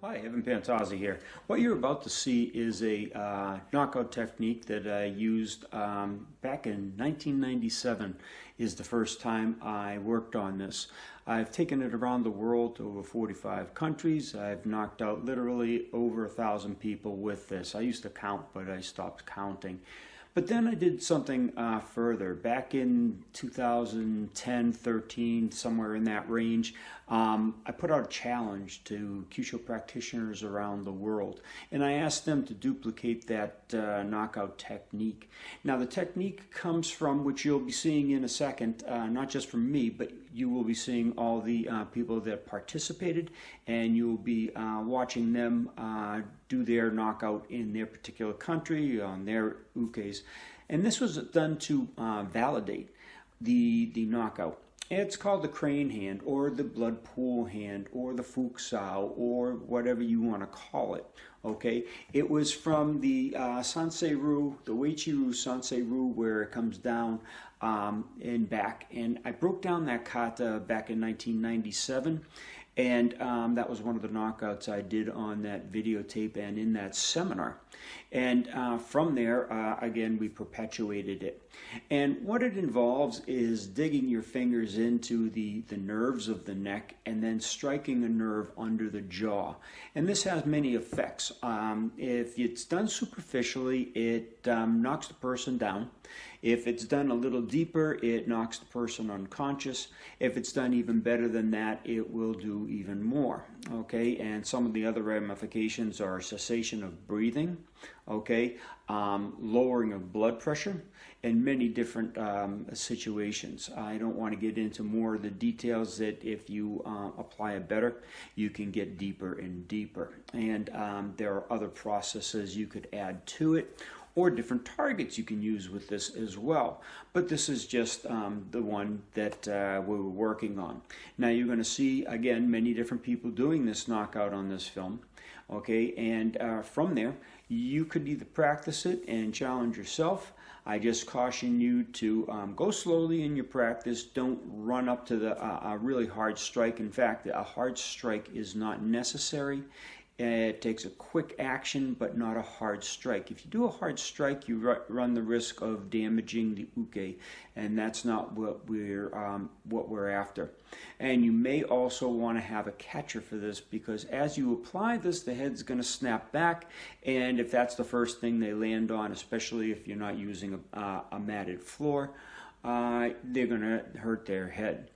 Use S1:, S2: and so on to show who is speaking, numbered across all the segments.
S1: Hi, Evan Pantazzi here. What you're about to see is a knockout technique that I used back in 1997 is the first time I worked on this. I've taken it around the world to over 45 countries. I've knocked out literally over 1,000 people with this. I used to count, but I stopped counting. But then I did something further. Back in 2010, 13, somewhere in that range, I put out a challenge to Kyusho practitioners around the world. And I asked them to duplicate that knockout technique. Now the technique comes from, which you'll be seeing in a second, not just from me, but you will be seeing all the people that participated, and you'll be watching them do their knockout in their particular country, on their ukes. And this was done to validate the knockout. It's called the crane hand, or the blood pool hand, or the fukusao, or whatever you want to call it. Okay, it was from the Sansei-ryu, the Uechi-ryu Sansei-ryu, where it comes down and back. And I broke down that kata back in 1997. And that was one of the knockouts I did on that videotape and in that seminar. And from there, again, we perpetuated it. And what it involves is digging your fingers into the nerves of the neck and then striking a nerve under the jaw. And this has many effects. If it's done superficially, it knocks the person down. If it's done a little deeper, it knocks the person unconscious. If it's done even better than that, it will do even more. Okay, and some of the other ramifications are cessation of breathing, okay, lowering of blood pressure, and many different situations. I don't want to get into more of the details that if you apply it better, you can get deeper and deeper. And there are other processes you could add to it, or different targets you can use with this as well. But this is just the one that we were working on. Now you're going to see, again, many different people doing this knockout on this film. Okay, and from there, you could either practice it and challenge yourself. I just caution you to go slowly in your practice. Don't run up to a really hard strike. In fact, a hard strike is not necessary. It takes a quick action, but not a hard strike. If you do a hard strike, you run the risk of damaging the uke, and that's not what we're after. And you may also want to have a catcher for this, because as you apply this, the head's going to snap back, and if that's the first thing they land on, especially if you're not using a matted floor, they're going to hurt their head.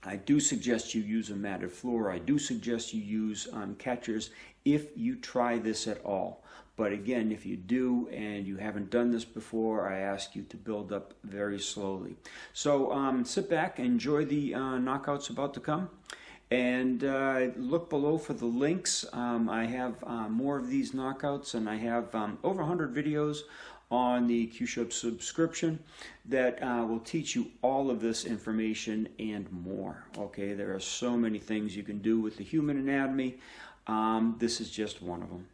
S1: I do suggest you use a matted floor. I do suggest you use catchers if you try this at all. But again, if you do and you haven't done this before, I ask you to build up very slowly. So sit back, enjoy the knockouts about to come, and look below for the links. I have more of these knockouts, and I have over 100 videos on the Kyusho subscription that will teach you all of this information and more. Okay, there are so many things you can do with the human anatomy. This is just one of them.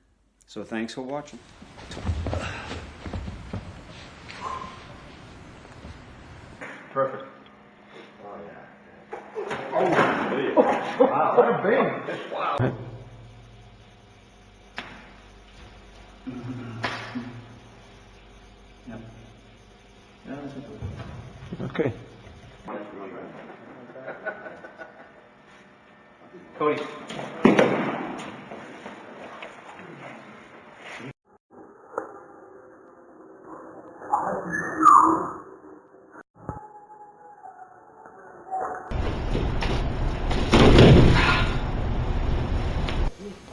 S1: So thanks for watching.
S2: Perfect. Oh yeah. Oh, wow. What a bang. Wow.
S1: Okay.
S2: Cody.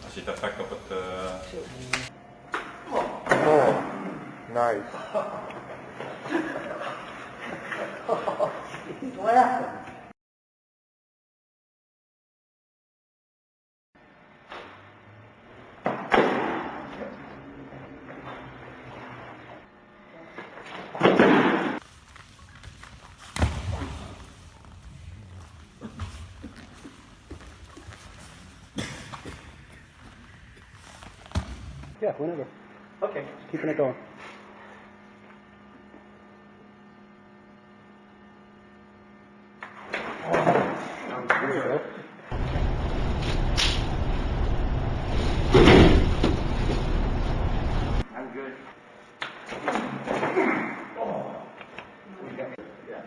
S3: Als je het effect op het...
S4: Oh, nice.
S5: What happened? Yeah, whenever.
S2: Okay.
S5: Keeping it going.
S2: I'm good. Yeah.